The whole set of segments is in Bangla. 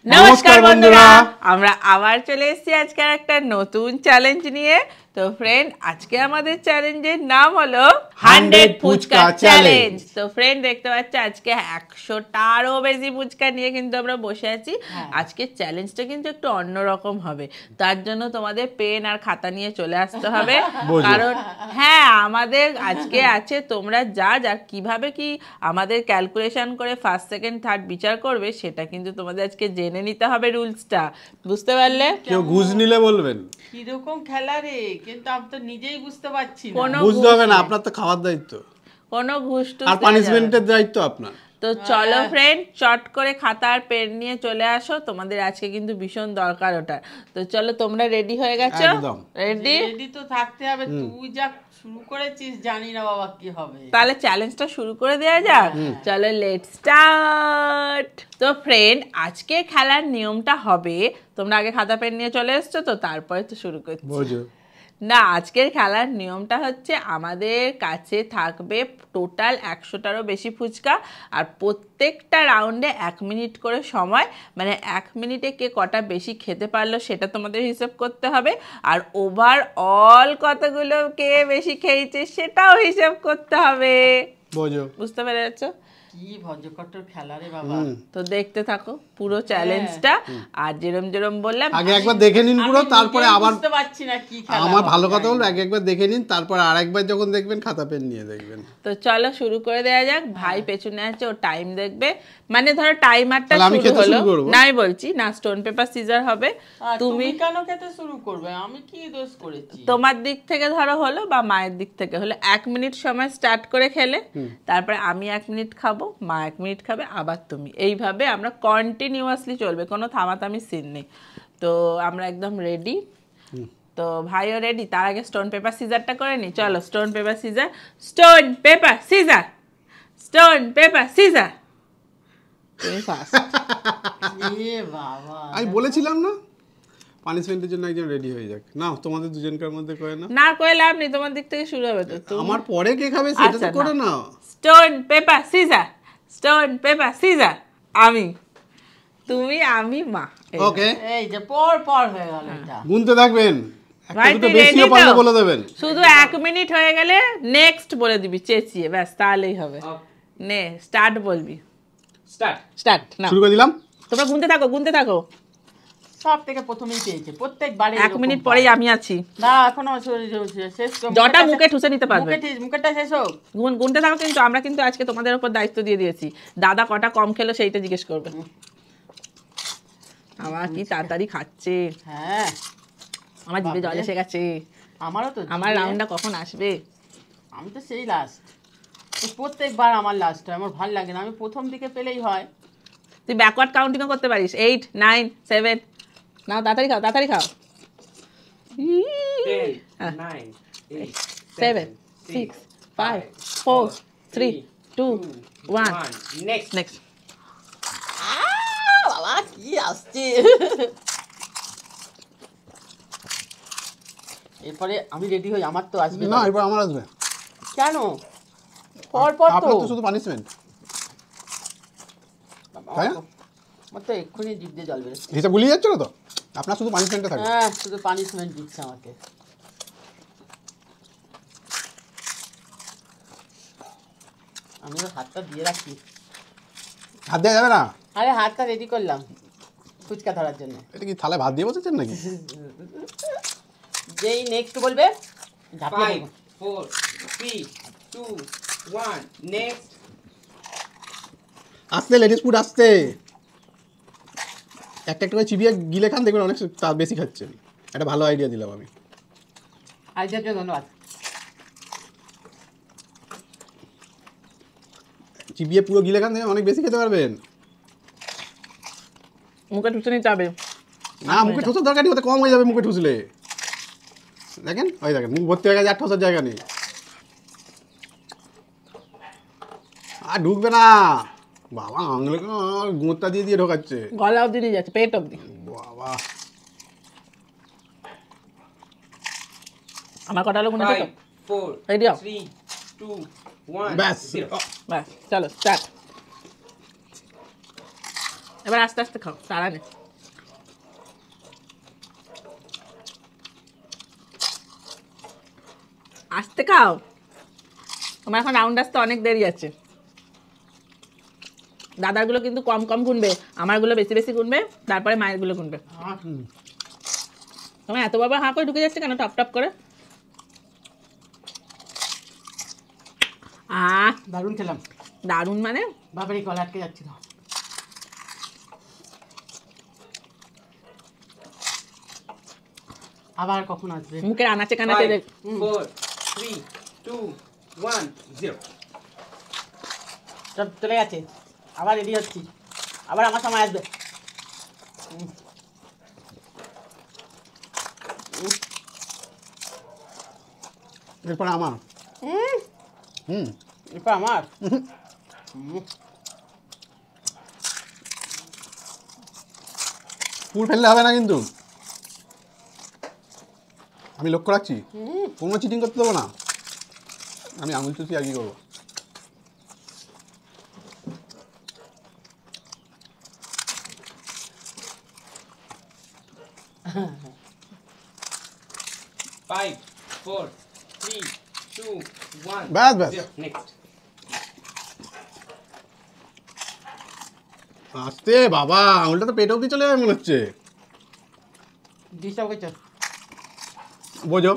নমস্কার বন্ধুরা, আমরা আবার চলে এসেছি আজকে একটা নতুন চ্যালেঞ্জ নিয়ে। তো ফ্রেন্ড, আজকে আমাদের চ্যালেঞ্জের নাম হলো 100 ফুচকা চ্যালেঞ্জ। তো ফ্রেন্ড, দেখতে পাচ্ছ আজকে 100টারও বেশি ফুচকা নিয়ে কিন্তু আমরা বসে আছি। আজকে চ্যালেঞ্জটা কিন্তু একটু অন্যরকম হবে, তার জন্য তোমাদের পেন আর খাতা নিয়ে চলে আসতে হবে। কারণ হ্যাঁ, আমাদের আজকে আছে তোমরা জাজ, আর কিভাবে কি আমাদের ক্যালকুলেশন করে ফার্স্ট সেকেন্ড থার্ড বিচার করবে সেটা কিন্তু তোমাদের আজকে জেনে নিতে হবে রুলসটা, বুঝতে পারলে? কেউ ঘুষ নিলে বলবেন কিরকম খেলা রে, কিন্তু আমি তো নিজেই বুঝতে পারছি না। বুঝতে হবে না, আপনার তো খাওয়ার দায়িত্ব, কোনো ঘুষ আর পানিশমেন্টের দায়িত্ব আপনার। তো চলো ফ্রেন্ড, চট করে খাতা আর পেন নিয়ে চলে আসো, তোমাদের আজকে কিন্তু ভীষণ দরকার ওটা। তো চলো, তোমরা রেডি হয়ে গেছো? রেডি তো থাকতে হবে। তুই যা শুরু করেছিস জানি না বাবা কি হবে। তাহলে চ্যালেঞ্জটা শুরু করে দেওয়া যাক। চলো, লেটস স্টার্ট। তো ফ্রেন্ড, আজকে খেলার নিয়মটা হবে, তোমরা আগে খাতা পেন নিয়ে চলে এসছো তো, তারপরে তো শুরু করছি না। আজকের খেলার নিয়মটা হচ্ছে আমাদের কাছে থাকবে টোটাল 100টারও বেশি ফুচকা, আর প্রত্যেকটা রাউন্ডে 1 মিনিট করে সময়, মানে 1 মিনিটে কে কটা বেশি খেতে পারলো সেটা তোমাদের হিসাব করতে হবে, আর ওভারঅল কতগুলো কে বেশি খেয়েছে সেটাও হিসাব করতে হবে। বুঝতে পেরেছো? কি ভজকটর খেলা রে বাবা। তো দেখতে থাকো পুরো চ্যালেঞ্জটা, আর যেরম বললাম আগে একবার দেখে নিন পুরো, তারপরে আবার বুঝতে পারছি না কি খেলা। আমার ভালো কথা বলবো, আগে একবার দেখে নিন, তারপর আরেকবার যখন দেখবেন খাতা পেন নিয়ে দেখবেন। তো চলো শুরু করে দেওয়া যাক। ভাই পেছনে আছে, ও টাইম দেখবে, মানে ধরো টাইমারটা শুরু হলো, নাই বলছি না, স্টোন পেপার সিজার হবে। তুমি কেন খেতে শুরু করবে? আমি কি দোষ করেছি? তোমার দিক থেকে ধরো হলো, বা মায়ের দিক থেকে হলো, 1 মিনিট সময় স্টার্ট করে খেলে, তারপরে আমি 1 মিনিট খাবো, মা 1 মিনিট খাবে, আবার তুমি, এইভাবে আমরা কন্টিনিউয়াসলি চলবে, কোনো থামাথামি সিন নেই। তো আমরা একদম রেডি। তো ভাইও রেডি, তার আগে স্টোন পেপার সিজারটা করে নি। চলো, stone paper scissor, stone paper scissor, stone paper caesar. তুমি ফার্স্ট। এ বাবা, আমি বলেছিলাম না পানিশমেন্টের জন্য একজন রেডি হয়ে যাক। না, তোমাদের দুজনকার মধ্যে করে না, না করে লাভ নেই, তোমার দিক থেকে শুরু হবে তো। আমার পরে কে খাবে সেটা তো করে নাও। Stone paper scissor, stone paper scissor. আমি, তুমি, আমি, মা। ওকে, এই যে পর পর হয়ে গেল এটা। গুনতে থাকবেন, ভাই একটু বেশিও পারলে বলে দেবেন। শুধু 1 মিনিট হয়ে গেলে নেক্সট বলে দিবি চেঁচিয়ে, ব্যাস, তাহলেই হবে। নে স্টার্ট বলবি। স্টার্ট না, শুরু করে দিলাম। তোমরা গুনতে থাকো, গুনতে থাকো। সব থেকে প্রথমেই পেয়েছে প্রত্যেকবারে। 1 মিনিট পরেই আমি আছি। না, এখনো শেষ। জটা মুখে ঠুসে নিতে পারবে। মুখেটা শেষ হোক। গুনতে থাকো, কিন্তু আমরা কিন্তু আজকে তোমাদের উপর দায়িত্ব দিয়ে দিয়েছি, দাদা কটা কম খেলো সেইটা জিজ্ঞেস করবে। আমার কি তাড়াতাড়ি খাচ্ছে। হ্যাঁ, আমার জিভে জল এসে গেছে। আমারও তো। আমার রাউন্ডটা কখন আসবে? আমি তো সেই লাস্ট, প্রত্যেকবার আমার লাস্ট হয়, আমার ভালো লাগে না, আমি প্রথম দিকে পেলেই হয়। তুই ব্যাকওয়ার্ড কাউন্টিংও করতে পারিস। 8 9 7। নাও, তাড়াতাড়ি খাও, তাড়াতাড়ি খাও। 10 9 8 7 6 5 4 3 2 1 নেক্সট। বাবা কি আসছে। এরপরে আমি রেডি হই, আমার তো আসবে না, এবার আমার আসবে। কেন? পর পর তো আপনার তো শুধু পানিশমেন্ট, তাই না? আমার তো এক্ষুনি জিভ দিয়ে জল বেরোচ্ছে। হিসাব ভুলিয়ে যাচ্ছ না তো, আপনার শুধু পানিশমেন্টটা থাকবে। হ্যাঁ, শুধু পানিশমেন্ট দিচ্ছে আমাকে। আমি তো হাতটা দিয়ে রাখি। হাত দেওয়া যাবে না। আরে হাতটা রেডি করলাম ফুচকা ধরার জন্য। এটা কি থালায় ভাত দিয়ে বসেছেন নাকি? যেই নেক্সট বলবে 5 4 3 2 1 নেক্সট। আসতে লেডিস ফুড আসতে, একটা একটা করে চিবিয়ে গিলে খান, দেখবেন অনেক বেশি খাচ্ছেন। একটা ভালো আইডিয়া দিলাম আমি। আইডিয়ার জন্য ধন্যবাদ। চিবিয়ে পুরো গিলে খান, দেখবেন অনেক বেশি খেতে পারবেন। মুখে ঠুসে নিতে হবে না, মুখে ঠোসার দরকার নেই, ওতে কম হয়ে যাবে মুখে ঠুসলে। দেখেন, ওই দেখেন মুখ ভর্তি হয়ে গেছে, আর ঠোসার জায়গা নেই, আর ঢুকবে না। বাবা আঙুলে গোঁতটা দিয়ে দিয়ে ঢোকাচ্ছে, গলা অব্দি নিয়ে যাচ্ছে, পেট অব্দি। বাবা আমার কটা হলো গুনে দেখো। 4 রেডি হও। 3 2 1 ব্যাস। ব্যাস, চলো স্টার্ট। এবার আস্তে আস্তে খাও, তাড়া নেই। আস্তে খাও, তোমার এখন রাউন্ড আসতে অনেক দেরি আছে। দাদারগুলো কিন্তু কম কম গুনবে, আমারগুলো বেশি বেশি গুনবে, তারপরে মায়েরগুলো গুনবে। তোমার এত বাবা হাঁ করে ঢুকে যাচ্ছে কেন টপ টপ করে? দারুণ খেলাম। দারুণ মানে বাবারই গলা আটকে যাচ্ছিল। আবার কখন আসবে? মুখের আনাচে কানাচে 5, 4, 3, 2, 1, 0. সব চলে গেছে, আবার রেডি হচ্ছি, আবার আমার সময় আসবে। এরপরে আমার। এরপর আমার। পুর ফেললে হবে না কিন্তু, আমি লক্ষ্য রাখছি, কোনো চিটিং করতে দেবো না। আমি আঙুল চুষি আর কি করবো। Five, 4, 3, 2, 1, ব্যাস ব্যাস 0. Next. আস্তে বাবা, আঙুলটা তো পেট অব্দি চলে যাবে মনে হচ্ছে। ডিস্টার্ব করছো? বোঝো,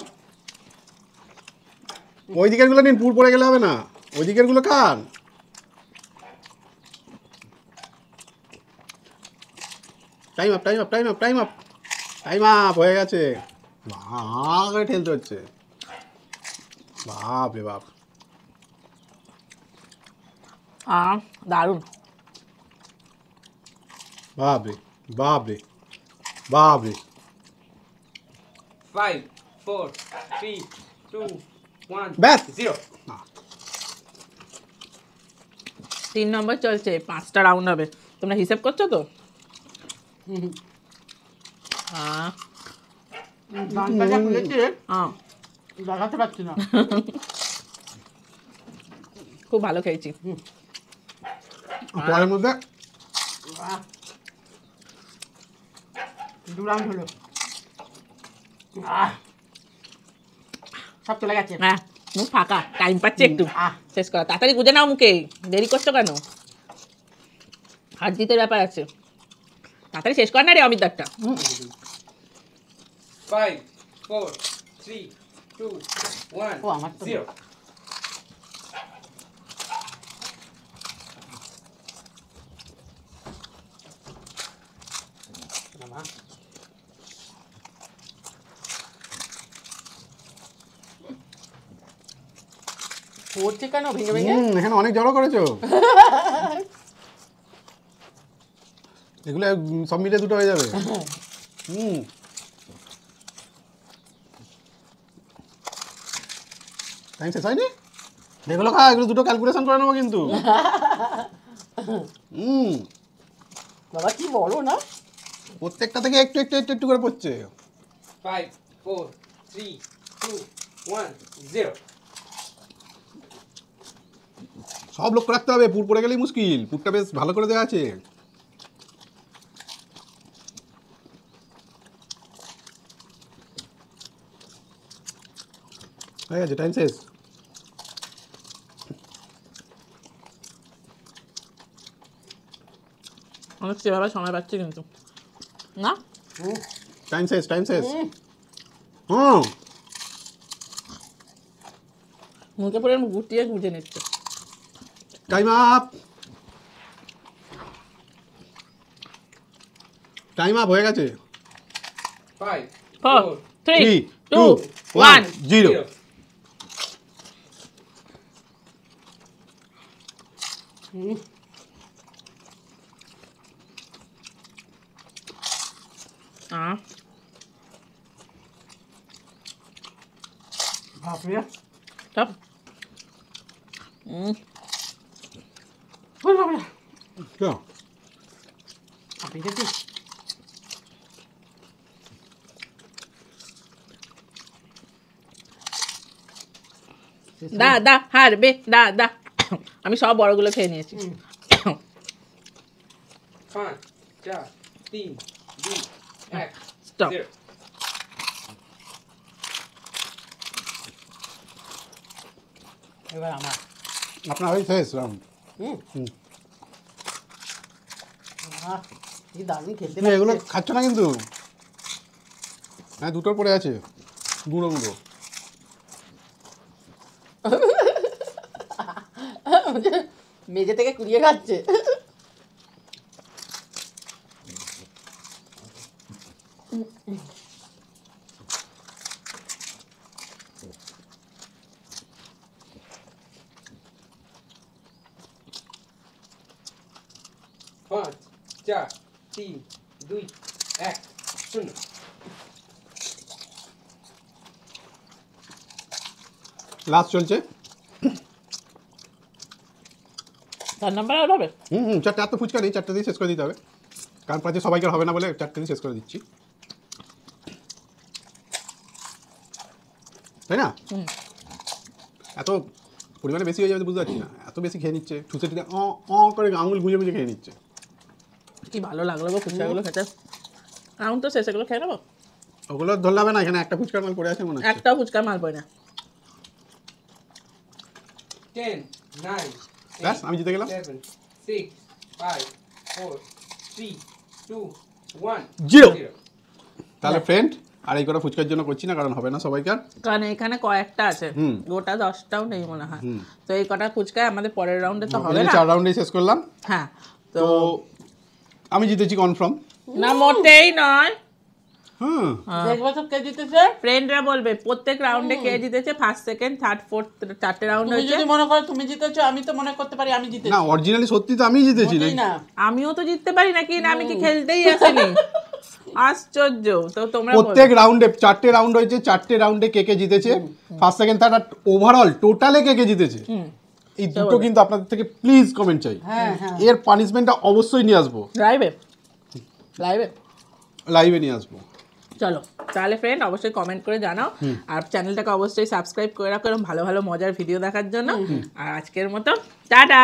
ওই দিকের গুলো নিন, পুর পড়ে গেলে হবে না, ওই দিকের গুলো খান। Time up, time up, time up, time up, time up হয়ে গেছে। করে ঠেলতে হচ্ছে, বাপ রে বাপ। দারুণ। বাপ রে বাপ রে বাপ রে। 5, 4, 3, 2, 1, ব্যাস। 0. 3 নম্বর চলছে, 5টা রাউন্ড হবে। তোমরা হিসাব করছো তো? গানটা যা খুলেছে হ্যাঁ, লাগাতে পারছি না। খুব ভালো খেয়েছি। পরের মধ্যে দু রাউন্ড হলো, সব চলে গেছে। হ্যাঁ, মুখ ফাঁকা, টাইম পাচ্ছে একটু আহ। শেষ করা। তাড়াতাড়ি গুজে নাও মুখে, দেরি করছো কেন? হার জিতের ব্যাপার আছে, তাড়াতাড়ি শেষ কর না রে অমিতদারটা। 5, 4, 3, 2, 1, ও, আমার তো 0. পড়ছে কেন ভেঙে ভেঙে? এখানে অনেক জড়ো করেছো। এগুলো সব মিলে দুটো হয়ে যাবে। টাইম শেষ হয়নি, এগুলো খা, এগুলো দুটো ক্যালকুলেশন করে নেবো কিন্তু। বাবা কি বলো না, প্রত্যেকটা থেকে একটু একটু একটু একটু করে পড়ছে। 5, 4, 3, 2, 1, 0. সব লক্ষ্য রাখতে হবে, পুর পড়ে গেলেই মুশকিল। পুরটা বেশ ভালো করে দেওয়া আছে। হয়ে গেছে, টাইম শেষ। অনেক সেভাবে সময় পাচ্ছি কিন্তু না। টাইম শেষ, টাইম শেষ। হুম, মুখে পড়ে গুটিয়ে গুজে নিচ্ছে। টাইম আপ, টাইম আপ হয়ে গেছে। 5, 4, 4, 3, 2, 2, 1। 0। 0. বাপরে সব বাপরে চলো। আপনি দেখি দা দা হারবে, দা দা। আমি সব বড়গুলো খেয়ে নিয়েছি। 5, 4 3 2 1 Stop. 0 এবার আমার আপনার হয়ে শেষ রাউন্ড হুম আহ, কি দারুণ খেতে তুমি এগুলো লাগছে। খাচ্ছ না কিন্তু হ্যাঁ দুটোর পরে আছে গুঁড়ো গুঁড়ো মেঝে থেকে কুড়িয়ে খাচ্ছে पाँच चार तीन दुई एक शून्य লাস্ট চলছে তার নাম্বার আর হবে চারটে আর তো ফুচকা নেই, চারটে দিয়ে শেষ করে দিতে হবে, কারণ পাঁচে সবাইকার হবে না বলে চারটে দিয়ে শেষ করে দিচ্ছি, তাই না? এত পরিমাণে বেশি হয়ে যাবে তো বুঝতে পারছি না, এত বেশি খেয়ে নিচ্ছে, ঠুসে টুসে করে আঙুল গুঁজে গুঁজে খেয়ে নিচ্ছে। কি ভালো লাগলো গো ফুচকাগুলো খেতে। এখন তো শেষ, এগুলো খেয়ে নেবো। ওগুলো ধরলে হবে না, এখানে একটা ফুচকার মাল পড়ে আছে মনে হচ্ছে। একটাও ফুচকার মাল পড়ে না। 10 9 ব্যাস আমি জিতে গেলাম। 7 6 5 4 3 2 1 Zero. তাহলে ফ্রেন্ড আর এই কটা ফুচকার জন্য করছি না, কারণ হবে না সবাইকার, কারণ এখানে কয়েকটা আছে, হুম। গোটা 10টাও নেই মনে হয়। হুম। তো এই কটা ফুচকায় আমাদের পরের রাউন্ডে তো হবে না। 4 রাউন্ডে শেষ করলাম, হ্যাঁ, তো তো আমি জিতেছি কনফার্ম। না মোটেই নয়। হ্যাঁ দেখবো তো কে জিতেছে ফ্রেন্ডরা বলবে প্রত্যেক রাউন্ডে কে জিতেছে, ফার্স্ট সেকেন্ড থার্ড ফোর্থ, চারটে রাউন্ড তুমি হয়েছে। যদি মনে করো তুমি জিতেছো, আমি তো মনে করতে পারি আমি জিতেছি না অরিজিনালি সত্যি তো আমি জিতেছি মোটেই না আমিও তো জিততে পারি নাকি, না আমি কি খেলতেই আসিনি? আশ্চর্য। তো তোমরা প্রত্যেক রাউন্ডে 4টে রাউন্ড হয়েছে, 4টে রাউন্ডে কে কে জিতেছে, ফার্স্ট সেকেন্ড থার্ড আর ওভারঅল টোটালে কে কে জিতেছে, এই দুটো কিন্তু আপনাদের থেকে প্লিজ কমেন্ট চাই। হ্যাঁ হ্যাঁ এর পানিশমেন্টটা অবশ্যই নিয়ে আসবো, লাইভে লাইভে লাইভে নিয়ে আসবো। চলো তাহলে ফ্রেন্ড অবশ্যই কমেন্ট করে জানাও, আর চ্যানেলটাকে অবশ্যই সাবস্ক্রাইব করে রাখো এরকম ভালো ভালো মজার ভিডিও দেখার জন্য। আর আজকের মতো টাটা।